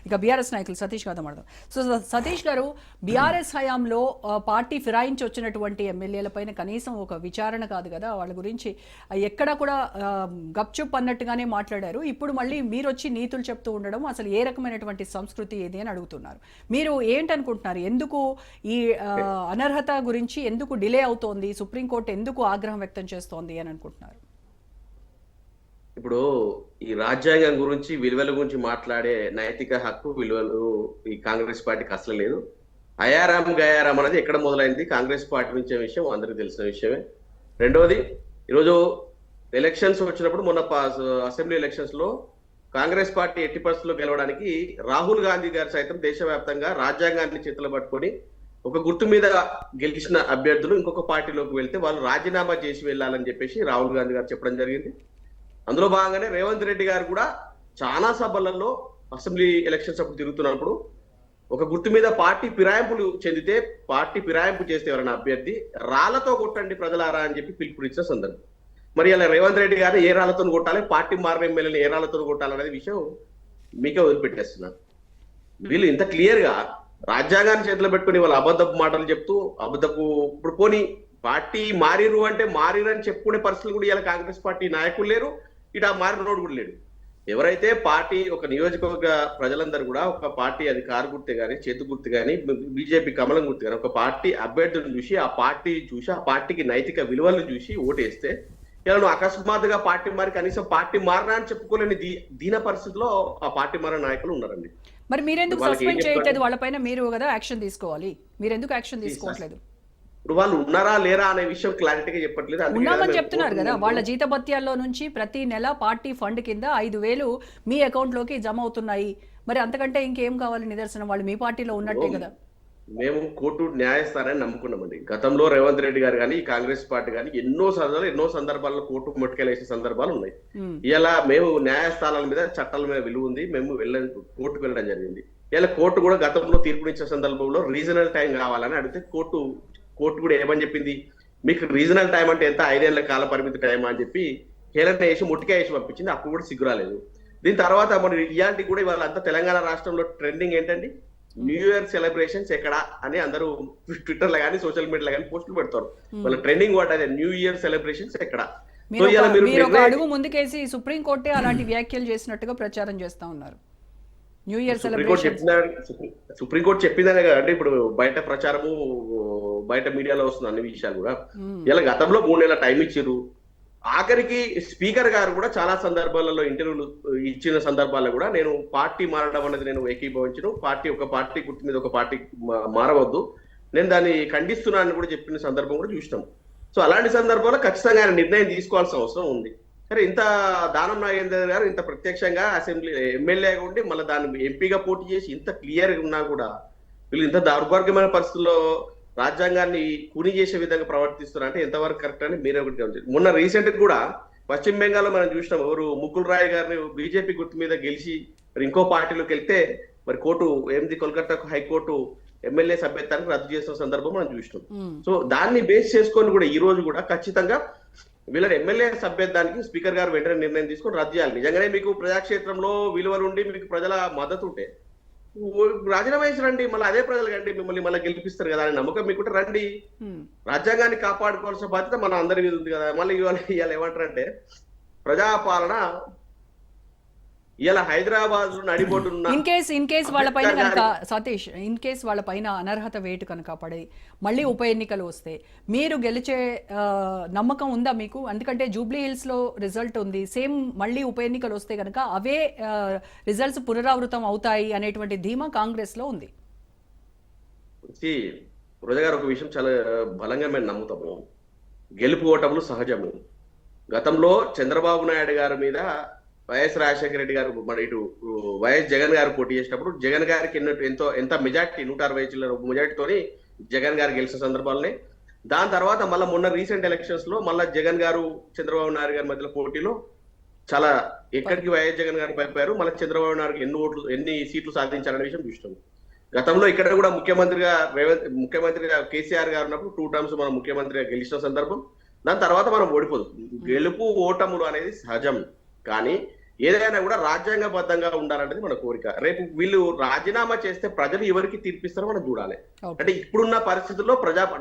ఇక బీఆర్ఎస్ నాయకులు సతీష్ గారితో మాట్లాడదాం. సో సతీష్ గారు, బీఆర్ఎస్ హయాంలో పార్టీ ఫిరాయించి వచ్చినటువంటి ఎమ్మెల్యేలపైన కనీసం ఒక విచారణ కాదు కదా, వాళ్ళ గురించి ఎక్కడా కూడా గప్చుప్ అన్నట్టుగానే మాట్లాడారు. ఇప్పుడు మళ్ళీ మీరు వచ్చి నీతులు చెప్తూ ఉండడం అసలు ఏ రకమైనటువంటి సంస్కృతి ఏది అని అడుగుతున్నారు. మీరు ఏంటనుకుంటున్నారు? ఎందుకు ఈ అనర్హత గురించి ఎందుకు డిలే అవుతోంది? సుప్రీంకోర్టు ఎందుకు ఆగ్రహం వ్యక్తం చేస్తోంది అని అనుకుంటున్నారు? ఇప్పుడు ఈ రాజ్యాంగం గురించి విలువల గురించి మాట్లాడే నైతిక హక్కు విలువలు ఈ కాంగ్రెస్ పార్టీకి అసలు లేదు. అయారాం గయారాం అనేది ఎక్కడ మొదలైంది కాంగ్రెస్ పార్టీ నుంచే విషయం అందరికీ తెలిసిన విషయమే. రెండవది, ఈరోజు ఎలక్షన్స్ వచ్చినప్పుడు మొన్న అసెంబ్లీ ఎలక్షన్స్ లో కాంగ్రెస్ పార్టీ ఎట్టి పరిస్థితుల్లో గెలవడానికి రాహుల్ గాంధీ గారు సైతం దేశవ్యాప్తంగా రాజ్యాంగాన్ని చేతులు పట్టుకొని ఒక గుర్తు మీద గెలిచిన అభ్యర్థులు ఇంకొక పార్టీలోకి వెళ్తే వాళ్ళు రాజీనామా చేసి వెళ్ళాలని చెప్పేసి రాహుల్ గాంధీ గారు చెప్పడం జరిగింది. అందులో భాగంగానే రేవంత్ రెడ్డి గారు కూడా చాలా సభలలో అసెంబ్లీ ఎలక్షన్స్ అప్పుడు తిరుగుతున్నప్పుడు ఒక గుర్తు మీద పార్టీ ఫిరాయింపులు చెందితే పార్టీ ఫిరాయింపు చేస్తే ఎవరైనా అభ్యర్థి రాళ్లతో కొట్టండి ప్రజలారా అని చెప్పి పిలుపునిచ్చిన సందర్భం. మరి అలా రేవంత్ రెడ్డి గారు ఏ రాళ్లతో కొట్టాలి, పార్టీ మారిన ఎమ్మెల్యేలు ఏ రాళ్లతో కొట్టాలనేది విషయం మీకే వదిలిపెట్టేస్తున్నారు. వీళ్ళు ఇంత క్లియర్ గా రాజ్యాంగాన్ని చేతిలో పెట్టుకుని వాళ్ళ అబద్ధపు మాటలు చెప్తూ ఇప్పుడు పోనీ పార్టీ మారిరు అంటే మారిరని చెప్పుకునే పరిస్థితులు కూడా ఇలా కాంగ్రెస్ పార్టీ నాయకులు లేరు, ఇటు మారిన రోడ్డు కూడా లేడు. ఎవరైతే పార్టీ ఒక నియోజకవర్గ ప్రజలందరూ కూడా ఒక పార్టీ అది కారు గుర్తు కానీ చేతు గుర్తు కానీ బీజేపీ కమలం గుర్తు కానీ ఒక పార్టీ అభ్యర్థులను చూసి ఆ పార్టీకి నైతిక విలువలను చూసి ఓటేస్తే ఇలా నువ్వు అకస్మాత్తుగా పార్టీ మారి కనీసం పార్టీ మారినా అని చెప్పుకోలేని దీన పరిస్థితిలో ఆ పార్టీ మారిన నాయకులు ఉన్నారండి. మరి మీరెందుకు సస్పెండ్ చేయట్లేదు? వాళ్ళపైన మీరు కదా యాక్షన్ తీసుకోవాలి, మీరెందుకు యాక్షన్ తీసుకోవట్లేదు? ఇప్పుడు వాళ్ళు ఉన్నారా లేరా అనే విషయం క్లారిటీగా చెప్పట్లేదు. ఉన్నామని చెప్తున్నారు కదా, వాళ్ళ జీతభత్యాల్లో నుంచి ప్రతి నెల పార్టీ ఫండ్ కింద 5,000 మీ అకౌంట్ లోకి జమ అవుతున్నాయి. మరి అంతకంటే ఇంకేం కావాలి నిదర్శనం? వాళ్ళు మీ పార్టీలో ఉన్నట్టే కదా. మేము కోర్టు న్యాయస్థానాన్ని నమ్ముకున్నామండి. గతంలో రేవంత్ రెడ్డి గారు కానీ కాంగ్రెస్ పార్టీ కానీ ఎన్నో సందర్భాల్లో కోర్టుకు ముట్టుకెళ్ళేసే సందర్భాలు ఉన్నాయి. ఇలా మేము న్యాయస్థానాల మీద చట్టాల మీద విలువ ఉంది, మేము కోర్టుకు వెళ్ళడం జరిగింది. ఇలా కోర్టు కూడా గతంలో తీర్పునిచ్చే సందర్భంలో రీజనల్ టైం కావాలని అడిగితే కోర్టు కూడా ఏమని చెప్పింది, మీకు రీజనల్ టైం అంటే ఎంత, 5 ఏళ్ల కాల పరిమితి టైం అని చెప్పి హేళన వేసి ముట్టిగా వేసి పంపించింది. అప్పుడు కూడా సిగ్గురాలేదు. దీని తర్వాత మరి ఇలాంటి కూడా ఇవాళ అంతా తెలంగాణ రాష్ట్రంలో ట్రెండింగ్ ఏంటండి, న్యూ ఇయర్ సెలబ్రేషన్స్ ఎక్కడ అని అందరూ ట్విట్టర్ లో కానీ సోషల్ మీడియాలో కానీ పోస్టులు పెడతారు. వాళ్ళ ట్రెండింగ్ వర్డ్ అదే, న్యూ ఇయర్ సెలబ్రేషన్స్ ఎక్కడ. మీరు ఒక అడుగు ముందుకేసి సుప్రీంకోర్టే అలాంటి వ్యాఖ్యలు చేసినట్టుగా ప్రచారం చేస్తా ఉన్నారు. న్యూ ఇయర్ సుప్రీంకోర్టు చెప్పిందనే కదండి ఇప్పుడు బయట ప్రచారము, బయట మీడియాలో వస్తుంది అన్ని విషయాలు కూడా. ఇలా గతంలో 3 నెలల టైం ఇచ్చారు. ఆఖరికి స్పీకర్ గారు కూడా చాలా సందర్భాలలో ఇంటర్వ్యూలు ఇచ్చిన సందర్భాల్లో కూడా నేను పార్టీ మారడం అనేది నేను ఏకీభవించను, ఒక పార్టీ గుర్తు మీద ఒక పార్టీ మారవద్దు, నేను దాన్ని ఖండిస్తున్నానని కూడా చెప్పిన సందర్భం కూడా చూసినాం. సో అలాంటి సందర్భంలో ఖచ్చితంగా ఆయన నిర్ణయం తీసుకోవాల్సిన అవసరం ఉంది. సరే, ఇంత దానం నాగేందర్ గారు ఇంత ప్రత్యక్షంగా అసెంబ్లీ ఎమ్మెల్యేగా ఉండి మళ్ళీ దాన్ని ఎంపీగా పోటీ చేసి ఇంత క్లియర్ గా ఉన్నా కూడా వీళ్ళు ఇంత దౌర్భాగ్యమైన పరిస్థితుల్లో రాజ్యాంగాన్ని కూని చేసే విధంగా ప్రవర్తిస్తున్నారు అంటే ఎంతవరకు కరెక్ట్ అని మీరే ఒకటి గమనించారు. మొన్న రీసెంట్ కూడా పశ్చిమ బెంగాల్లో మనం చూసినాం, ఎవరు ముకుల్ రాయ్ గారిని బీజేపీ గుర్తు మీద గెలిచి మరి ఇంకో పార్టీలోకి వెళ్తే మరి కోర్టు కోల్కతా హైకోర్టు ఎమ్మెల్యే సభ్యత్వానికి రద్దు చేసిన సందర్భం మనం చూసినాం. సో దాన్ని బేస్ చేసుకొని కూడా ఈ రోజు కూడా ఖచ్చితంగా వీళ్ళ ఎమ్మెల్యే సభ్యత్వానికి స్పీకర్ గారు వెంటనే నిర్ణయం తీసుకొని రద్దు చేయాలి. నిజంగానే మీకు ప్రజాక్షేత్రంలో విలువలుండి మీకు ప్రజల మద్దతు ఉంటే రాజీనామా చేసి రండి, మళ్ళీ అదే ప్రజలు కండి మిమ్మల్ని మళ్ళీ గెలిపిస్తారు కదా అని నమ్మకం మీకుంటే రండి. రాజ్యాంగాన్ని కాపాడుకోవాల్సిన బాధ్యత మన అందరి మీద ఉంది కదా. మళ్ళీ ఇవాళ ఏమంటారంటే ప్రజాపాలన ఇలా హైదరాబాద్ నడిబొడ్డున్న ఇన్ కేస్ వాళ్ళపైన కనుక సతీష్ వాళ్ళపైన అనర్హత వేటు కనుక పడి మళ్ళీ ఉప ఎన్నికలు వస్తే మీరు గెలిచే నమ్మకం ఉందా మీకు? ఎందుకంటే జూబ్లీ హిల్స్ లో రిజల్ట్ ఉంది, సేమ్ మళ్ళీ ఉప ఎన్నికలు వస్తే కనుక అవే రిజల్ట్స్ పునరావృతం అవుతాయి అనేటువంటి ధీమా కాంగ్రెస్ లో ఉంది. రోజా గారు, ఒక విషయం చాలా బలంగా మేము నమ్ముతాము, గెలుపు ఓటములు సహజము. గతంలో చంద్రబాబు నాయుడు గారి మీద వైఎస్ రాజశేఖర రెడ్డి గారు మరి ఇటు వైఎస్ జగన్ గారు పోటీ చేసినప్పుడు జగన్ గారికి ఎంత మెజార్టీ 160 చిల్లర మెజార్టీతోని జగన్ గారు గెలిచిన సందర్భాలనే. దాని తర్వాత మళ్ళీ మొన్న రీసెంట్ ఎలక్షన్స్ లో మళ్ళీ జగన్ గారు చంద్రబాబు నాయుడు గారి మధ్యలో పోటీలో చాలా ఎక్కడికి వైఎస్ జగన్ గారు పైపోయారు, మళ్ళీ చంద్రబాబు నాయుడు ఎన్ని సీట్లు సాధించారనే విషయం చూస్తాం. గతంలో ఇక్కడ కూడా ముఖ్యమంత్రిగా కేసీఆర్ గారు ఉన్నప్పుడు 2 టర్మ్స్ మనం ముఖ్యమంత్రిగా గెలిచిన సందర్భం. దాని తర్వాత మనం ఓడిపోదు. గెలుపు ఓటములు అనేది సహజం. కానీ ఏదైనా కూడా రాజ్యాంగబద్ధంగా ఉండాలనేది మన కోరిక. రేపు వీళ్ళు రాజీనామా చేస్తే ప్రజలు ఎవరికి తీర్పిస్తారో మనం చూడాలి. ఓకే. అంటే ఇప్పుడున్న పరిస్థితుల్లో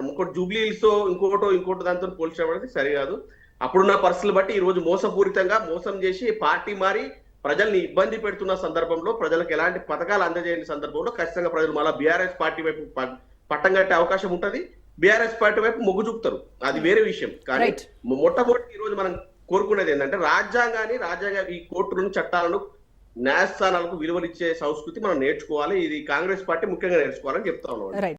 ఇంకోటి జూబ్లీహిల్స్ ఇంకోటో దాంతో పోల్చడం అనేది సరికాదు. అప్పుడున్న పరిస్థితులు బట్టి ఈ రోజు మోసపూరితంగా మోసం చేసి పార్టీ మారి ప్రజల్ని ఇబ్బంది పెడుతున్న సందర్భంలో, ప్రజలకు ఎలాంటి పథకాలు అందజేయని సందర్భంలో ఖచ్చితంగా ప్రజలు మళ్ళీ బీఆర్ఎస్ పార్టీ వైపు పట్టం కట్టే అవకాశం ఉంటది. బీఆర్ఎస్ పార్టీ వైపు మొగ్గు చూపుతారు, అది వేరే విషయం. కానీ రైట్. మొట్టమొదటి ఈ రోజు మనం కోరుకునేది ఏంటంటే రాజ్యాంగ ఈ కోర్టులను, చట్టాలను, న్యాయస్థానాలకు విలువలిచ్చే సంస్కృతి మనం నేర్చుకోవాలి. ఇది కాంగ్రెస్ పార్టీ ముఖ్యంగా నేర్చుకోవాలని చెప్తా ఉన్నాం. రైట్.